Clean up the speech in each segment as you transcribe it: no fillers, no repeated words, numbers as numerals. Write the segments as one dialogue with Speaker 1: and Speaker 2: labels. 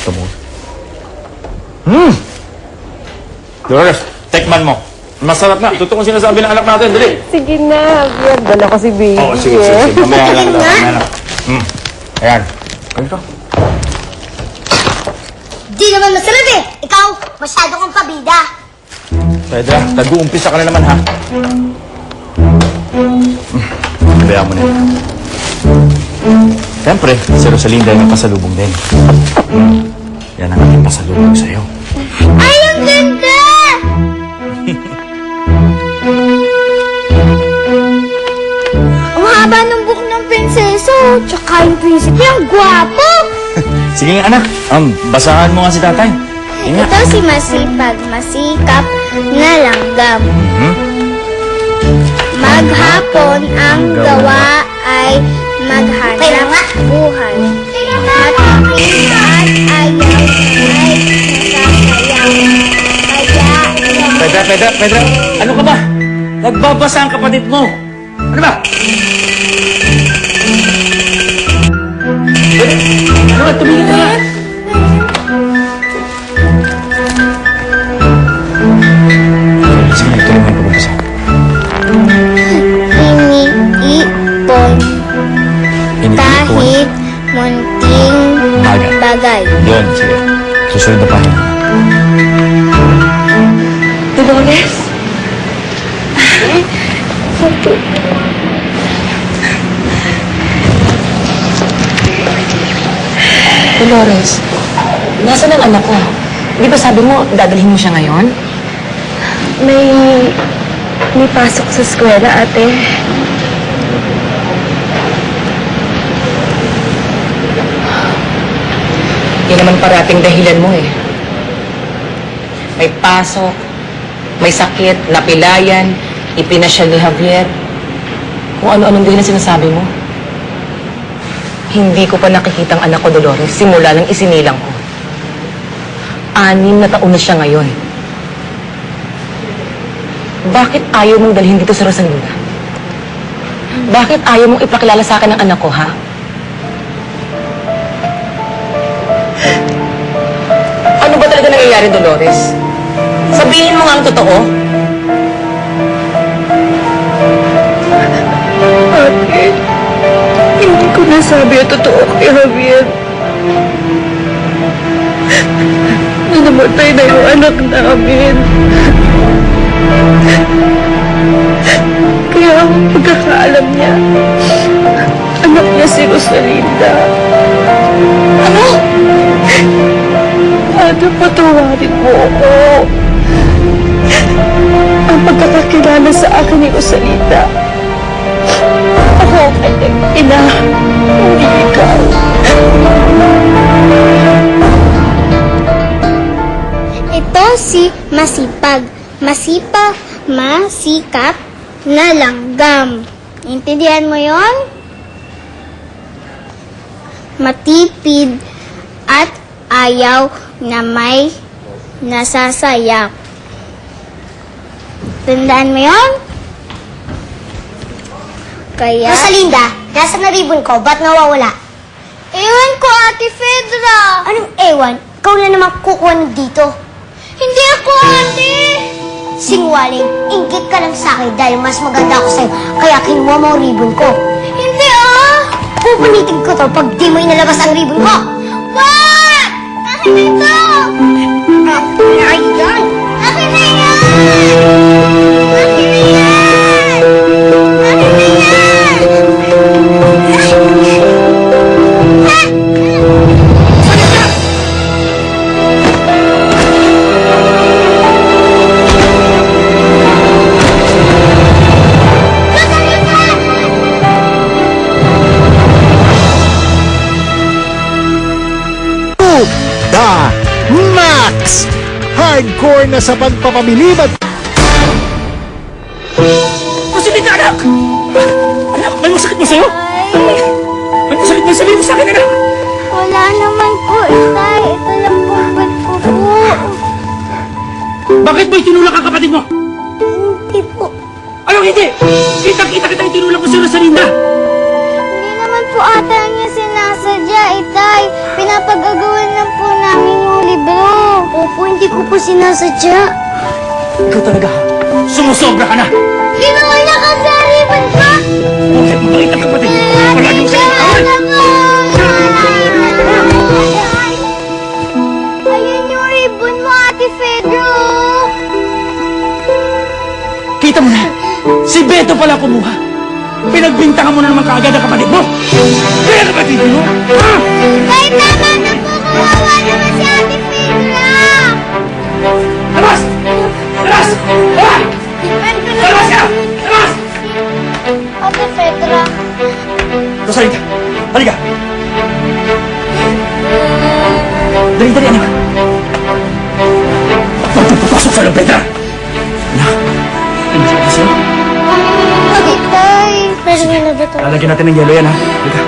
Speaker 1: Ito mo. Dolores, tekman mo. Masarap na. Totoo kung sinasabi ng anak natin. Dali.
Speaker 2: Sige na, Javier. Dala ko si baby.
Speaker 1: Oo, sige. Mamaya lang daw. Mamaya lang. Ayan. Ano ka?
Speaker 3: Di naman masarap eh. Ikaw, masyado kang pabida.
Speaker 1: Pedra, nag-uumpisa ka na naman, ha? Bayaan mo na yan. Siyempre, si Rosalinda yung pasalubong din. Yan ang aking pasalubong sa'yo.
Speaker 3: Ay, ang ganda! Ang haba ng buhok ng prinsesa. Tsaka yung prinsipe, ang gwapo.
Speaker 1: Sige nga, anak. Basahan mo nga si tatay. Sige nga.
Speaker 3: Ito si masipag, masikap na langgam. Maghapon ang gawa ay maghanap buhay. At ayaw ay nasasayaw.
Speaker 1: Pedra. Ano ka ba? Nagbabasa ang kapatid mo. Ano ba? Ano ba? Tumingin ka nga. Sige na, ito naman yung pagbabasa.
Speaker 3: Kahit munting bagay.
Speaker 1: Yun, sige. Susunod na pa.
Speaker 2: Dolores? Dolores, nasaan ang anak ko? Di ba sabi mo, dadalhin mo siya ngayon? May pasok sa eskwela, ate. Yan naman parating dahilan mo eh. May pasok, may sakit, napilayan, ipinasyal ni Javier. Kung ano-anong dahilan sinasabi mo. Hindi ko pa nakikita ang anak ko, Dolores, simula nang isinilang ko. 6 na taon na siya ngayon. Bakit ayaw mong dalhin dito sa Rosalinda? Bakit ayaw mong ipakilala sa akin ang anak ko, ha? Ano ba talaga nangyayari, Dolores? Sabihin mo nga ang totoo. Ate, hindi ko nasabi ang totoo kay Javier. Namatay na yung anak namin. Kaya ang pagkakaalam niya, anak niya si Rosalinda.
Speaker 3: Ano?
Speaker 2: Ate, patawarin mo ako. Ang pagkakakilala sa akin ni Rosalinda, ako ang kanyang ina, hindi ikaw.
Speaker 3: Ito si masipag, masikap na langgam. Intindihan mo yon? Matipid at ayaw na may nasasayak. Tandaan mo yon? Kaya...
Speaker 4: Rosalinda, nasa na ribbon ko? Ba't nawawala?
Speaker 3: Ewan ko, Ate Fedra.
Speaker 4: Anong ewan? Ikaw na naman kukuha dito.
Speaker 3: Hindi ako, Ate.
Speaker 4: Singwaling, inggit ka lang sa akin dahil mas maganda ako sa'yo. Kaya kinuha mo ang ribbon ko.
Speaker 3: Hindi, ah.
Speaker 4: Pupunitin ko to pag di mo inalabas ang ribbon ko.
Speaker 3: Wag! Akin na ito!
Speaker 4: Ayan!
Speaker 3: Akin na yan! Akin na yan! Akin na yan!
Speaker 5: Da Max! Hardcore na sa pagpapabilib at...
Speaker 1: Rosalinda, anak! Anak, may masakit mo sa'yo? May masakit mo sabihin mo sa akin, anak!
Speaker 3: Wala naman po, Itay. Ito lang po, ba't po po?
Speaker 1: Bakit mo itinulak ang kapatid mo?
Speaker 3: Hindi po.
Speaker 1: Anong hindi? Kita-kita kitang itinulak mo si Rosalinda!
Speaker 3: Hindi naman po ata niya sinasadya, Itay. Pinapagagawan lang po namin sinasadya.
Speaker 1: Ikaw talaga, sumusobra ka na!
Speaker 3: Ginawa niya kasi ribbon ko!
Speaker 1: Bakit mabait ang kapatid? Wala niyong sa'yo
Speaker 3: Ayun yung ribbon mo, Ate Pedro!
Speaker 1: Kita mo na, si Beto pala kumuha. Pinagbintangan mo na naman kaagad ang kapatid mo. Kaya kapatid mo, ha?
Speaker 3: Kahit naman na po, kawawa naman si Ate Pedro!
Speaker 1: Labas! Labas! Ha? Labas ka! Labas!
Speaker 3: Ate Pedro.
Speaker 1: Rosalita, halika! Dali, anak. Huwag kang papasok sa loob, Petra! Anak, ano siya sa'yo?
Speaker 3: Tay, pwede mo na ba ito?
Speaker 1: Lalagyan natin ng yelo yan, ha? Halika.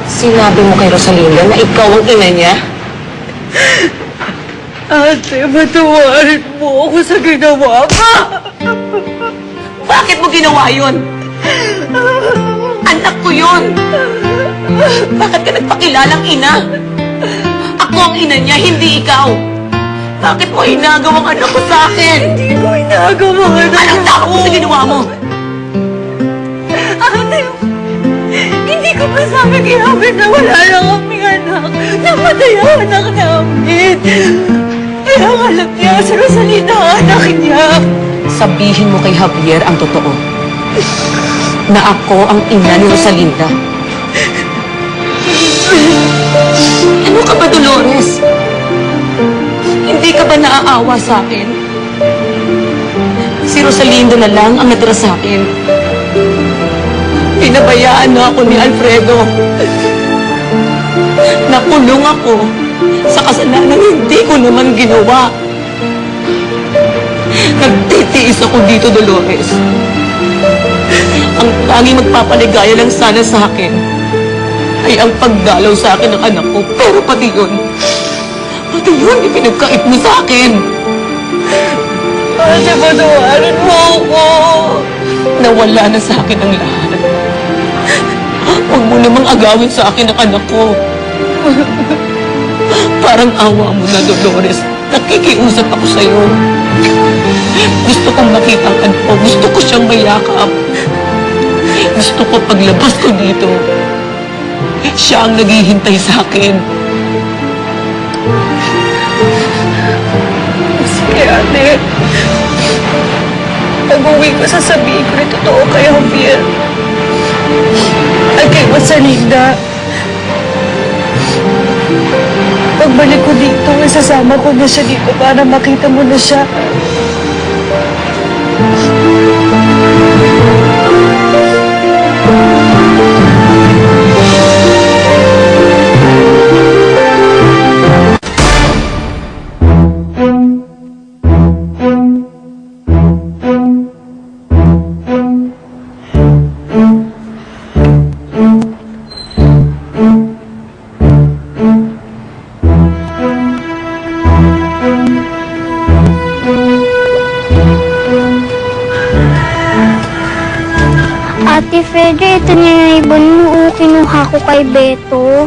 Speaker 2: Sinabi mo kay Rosalinda na ikaw ang ina niya?
Speaker 6: Ate, matawarin mo ako sa ginawa ko.
Speaker 2: Bakit mo ginawa yun? Anak ko yun! Bakit ka nagpakilalang ina? Ako ang ina niya, hindi ikaw! Bakit mo hinagaw ang anak ko sa akin?
Speaker 6: Hindi ko inagawa na.
Speaker 2: Anong tawag mo sa ginawa mo?
Speaker 6: Ate, hindi ko pa sabi kay Javier na wala na kaming anak. Namatay ang anak namin. Kaya alam niya, si Rosalina ang anak niya.
Speaker 2: Sabihin mo kay Javier ang totoo. Na ako ang ina ni Rosalinda. Ano ka ba, Dolores? Hindi ka ba naaawa sa akin? Si Rosalinda na lang ang natira sa akin. Pinabayaan na ako ni Alfredo. Nakulong ako sa kasalanan hindi ko naman ginawa. Nagtitiis ako dito, Dolores. Ang tanging magpapaligaya lang sana sa akin ay ang pagdalaw sa akin ng anak ko. Pero pati yun, ipinagkait mo sa akin.
Speaker 6: Ate, patawarin mo ako.
Speaker 2: Nawala na sa akin ang lahat. Huwag mo namang agawin sa akin ang anak ko. Parang awa mo na, Dolores. Nakikiusap ako sa'yo. Gusto kong makita ang anak ko. Gusto ko siyang mayakap. Gusto ko paglabas ko dito, siya ang naghihintay sa akin.
Speaker 6: Sige, ate. Pag-uwi ko, sasabihin ko rin totoo kay Javier. Ay kay Rosalinda. Pagbalik ko dito, isasama ko na siya dito para makita mo na siya.
Speaker 3: Ate Freddy, ito na yung ribbon mo. Kinuha ko kay Beto.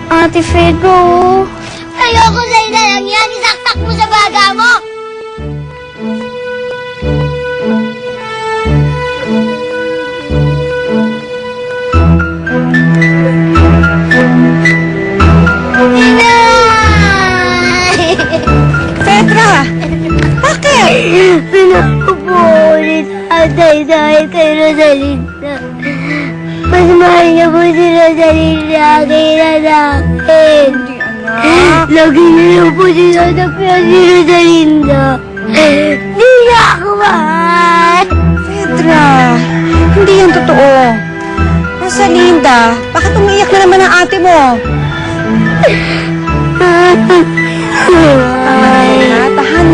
Speaker 3: Ate Fredro.
Speaker 4: Ayoko sa'yo na lang yan. Isaktak mo sa baga mo.
Speaker 6: Petra! Bakit?
Speaker 3: Pinakupulit atay dahil kay Rosalinda. Mas mahal niya po si Rosalinda kaysa sa akin. Lagi niya lang po sinasakyan si Rosalinda. Di niya ako mahal.
Speaker 6: Petra, hindi yan totoo. Rosalinda, bakit umiiyak na naman ang ate mo?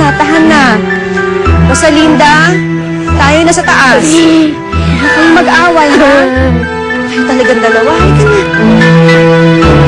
Speaker 6: Tahan na. Rosalinda, tayo na sa taas. Huwag kayong mag-away, ha? Kayo talagang dalawa. Halika na.